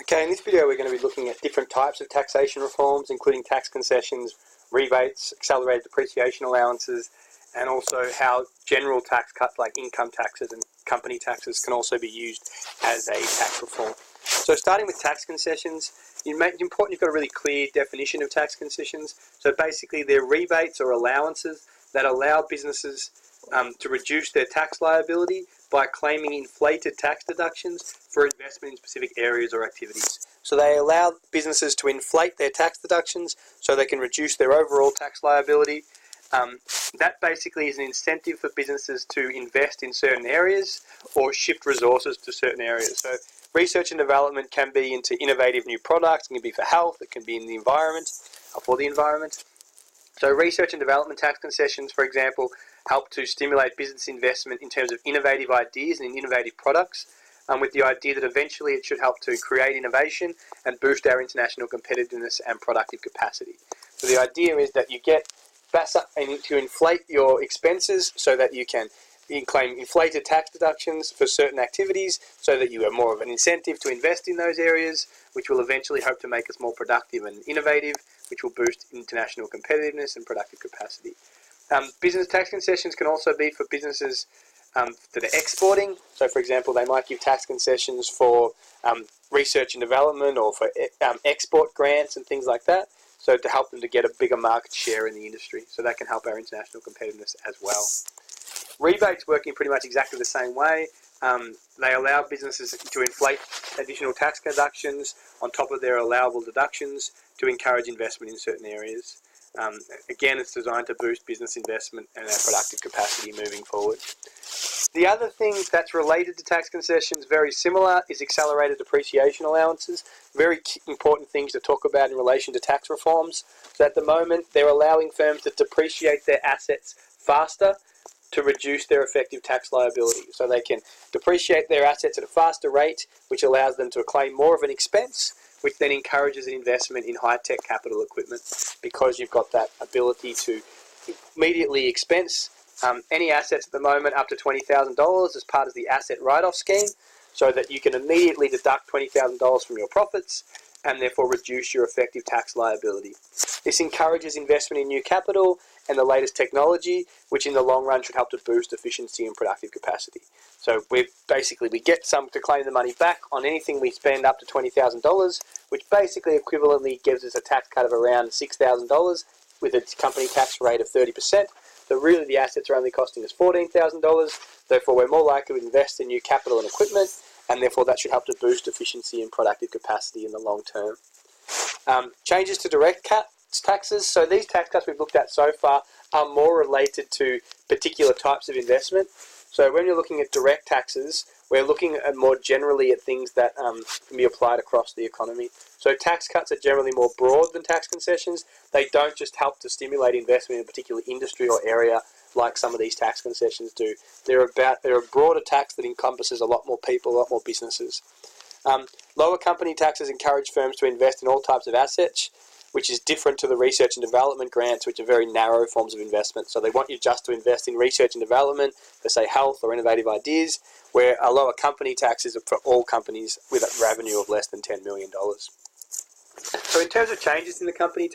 Okay, in this video we're going to be looking at different types of taxation reforms, including tax concessions, rebates, accelerated depreciation allowances, and also how general tax cuts like income taxes and company taxes can also be used as a tax reform. So starting with tax concessions, it's important you've got a really clear definition of tax concessions. So basically they're rebates or allowances that allow businesses to reduce their tax liability by claiming inflated tax deductions for investment in specific areas or activities. So they allow businesses to inflate their tax deductions so they can reduce their overall tax liability. That basically is an incentive for businesses to invest in certain areas or shift resources to certain areas. So research and development can be into innovative new products, it can be for health, it can be in the environment, for the environment. So research and development tax concessions, for example, help to stimulate business investment in terms of innovative ideas and innovative products, with the idea that eventually it should help to create innovation and boost our international competitiveness and productive capacity. So the idea is that you get to inflate your expenses so that you can claim inflated tax deductions for certain activities so that you have more of an incentive to invest in those areas, which will eventually hope to make us more productive and innovative, which will boost international competitiveness and productive capacity. Business tax concessions can also be for businesses that are exporting. So, for example, they might give tax concessions for research and development or for export grants and things like that, so to help them to get a bigger market share in the industry. So that can help our international competitiveness as well. Rebates work in pretty much exactly the same way. They allow businesses to inflate additional tax deductions on top of their allowable deductions to encourage investment in certain areas. Again, it's designed to boost business investment and our productive capacity moving forward. The other thing that's related to tax concessions, very similar, is accelerated depreciation allowances. Very important things to talk about in relation to tax reforms. So at the moment, they're allowing firms to depreciate their assets faster to reduce their effective tax liability. So they can depreciate their assets at a faster rate, which allows them to claim more of an expense, which then encourages an investment in high-tech capital equipment, because you've got that ability to immediately expense any assets at the moment up to $20,000 as part of the asset write-off scheme, so that you can immediately deduct $20,000 from your profits and therefore reduce your effective tax liability. This encourages investment in new capital and the latest technology, which in the long run should help to boost efficiency and productive capacity. So we get some to claim the money back on anything we spend up to $20,000, which basically equivalently gives us a tax cut of around $6,000 with a company tax rate of 30%. So really the assets are only costing us $14,000, therefore we're more likely to invest in new capital and equipment, and therefore that should help to boost efficiency and productive capacity in the long term. Changes to direct taxes. So these tax cuts we've looked at so far are more related to particular types of investment. So when you're looking at direct taxes, we're looking at more generally at things that can be applied across the economy. So tax cuts are generally more broad than tax concessions. They don't just help to stimulate investment in a particular industry or area like some of these tax concessions do. They're a broader tax that encompasses a lot more people, a lot more businesses. Lower company taxes encourage firms to invest in all types of assets, which is different to the research and development grants, which are very narrow forms of investment. So they want you just to invest in research and development for, say, health or innovative ideas, where a lower company tax is for all companies with a revenue of less than $10 million. So in terms of changes in the company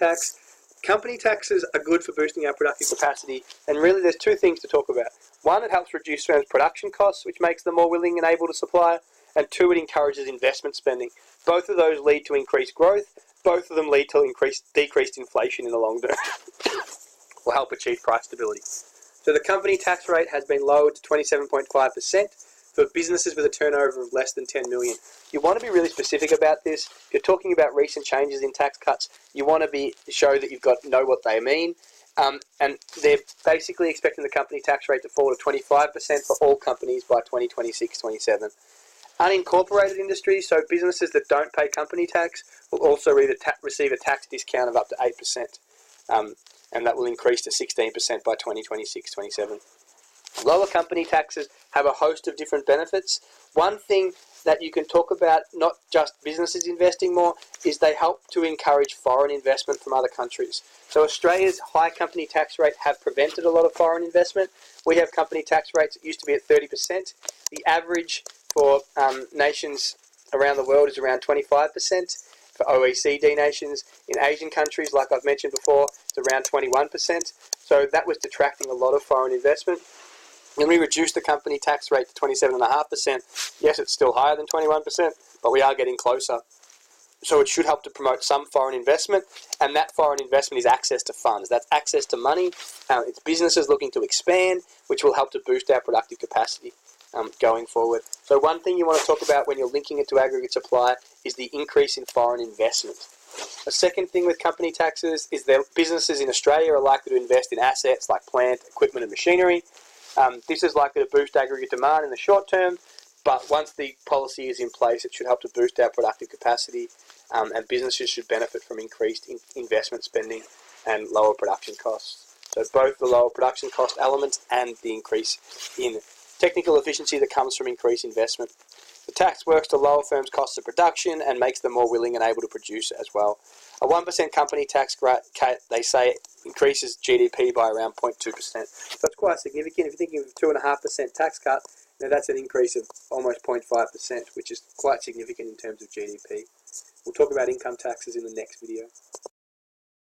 taxes are good for boosting our productive capacity, and really there's two things to talk about. One, it helps reduce firms' production costs, which makes them more willing and able to supply, and two, it encourages investment spending. Both of those lead to increased growth. Both of them lead to decreased inflation in the long term, will help achieve price stability. So the company tax rate has been lowered to 27.5% for businesses with a turnover of less than 10 million. You want to be really specific about this. If you're talking about recent changes in tax cuts, you want to show that you've know what they mean. And they're basically expecting the company tax rate to fall to 25% for all companies by 2026-27. Unincorporated industries, so businesses that don't pay company tax, will also receive a tax discount of up to 8%, and that will increase to 16% by 2026-27. Lower company taxes have a host of different benefits. One thing that you can talk about, not just businesses investing more, is they help to encourage foreign investment from other countries. So Australia's high company tax rate have prevented a lot of foreign investment. We have company tax rates that used to be at 30%. The average for nations around the world is around 25% for OECD nations. In Asian countries, like I've mentioned before, it's around 21%. So that was detracting a lot of foreign investment. When we reduced the company tax rate to 27.5%, yes, it's still higher than 21%, but we are getting closer. So it should help to promote some foreign investment, and that foreign investment is access to funds. That's access to money. It's businesses looking to expand, which will help to boost our productive capacity going forward. So one thing you want to talk about when you're linking it to aggregate supply is the increase in foreign investment. A second thing with company taxes is that businesses in Australia are likely to invest in assets like plant, equipment and machinery. This is likely to boost aggregate demand in the short term, but once the policy is in place, it should help to boost our productive capacity, and businesses should benefit from increased investment spending and lower production costs. So both the lower production cost elements and the increase in technical efficiency that comes from increased investment. The tax works to lower firms' costs of production and makes them more willing and able to produce as well. A 1% company tax rate, they say, increases GDP by around 0.2%. So it's quite significant. If you're thinking of a 2.5% tax cut, that's an increase of almost 0.5%, which is quite significant in terms of GDP. We'll talk about income taxes in the next video.